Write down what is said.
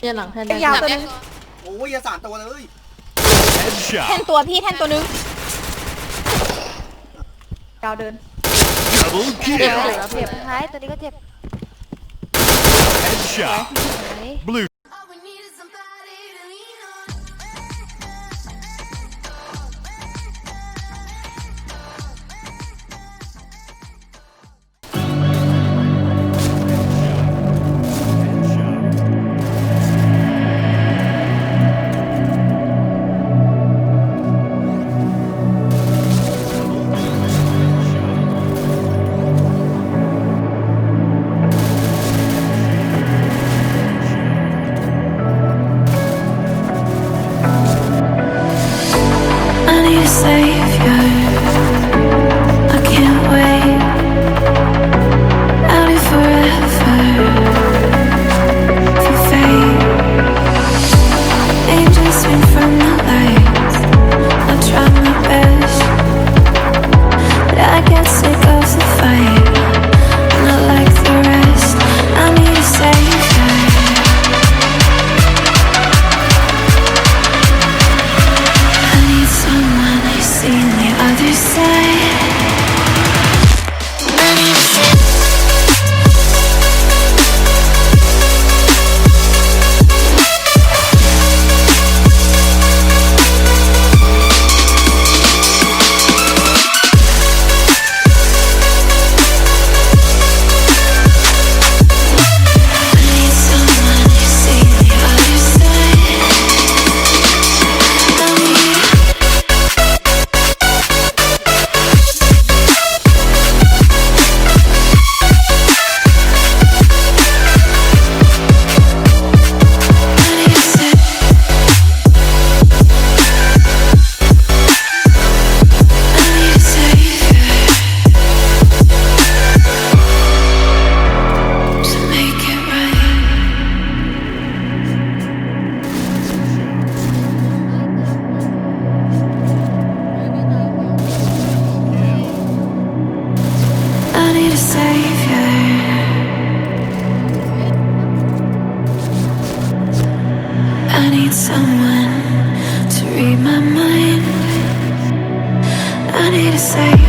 ยันหลังแทน ยาวตัวนึง โอ้ยอย่า3 ตัวเลย แทนตัวพี่แทนตัวนึงยาวเดินเจ็บ เจ็บ ท้ายตัวนี้ก็เจ็บ Blue. Savior, I can't wait. Out here forever for fate. Angels swing from the lights. I try my best, but I get sick of the fight. I'm not like the rest. I need a savior. I need someone who's seen the other side. I need a savior. I need someone to read my mind. I need a savior.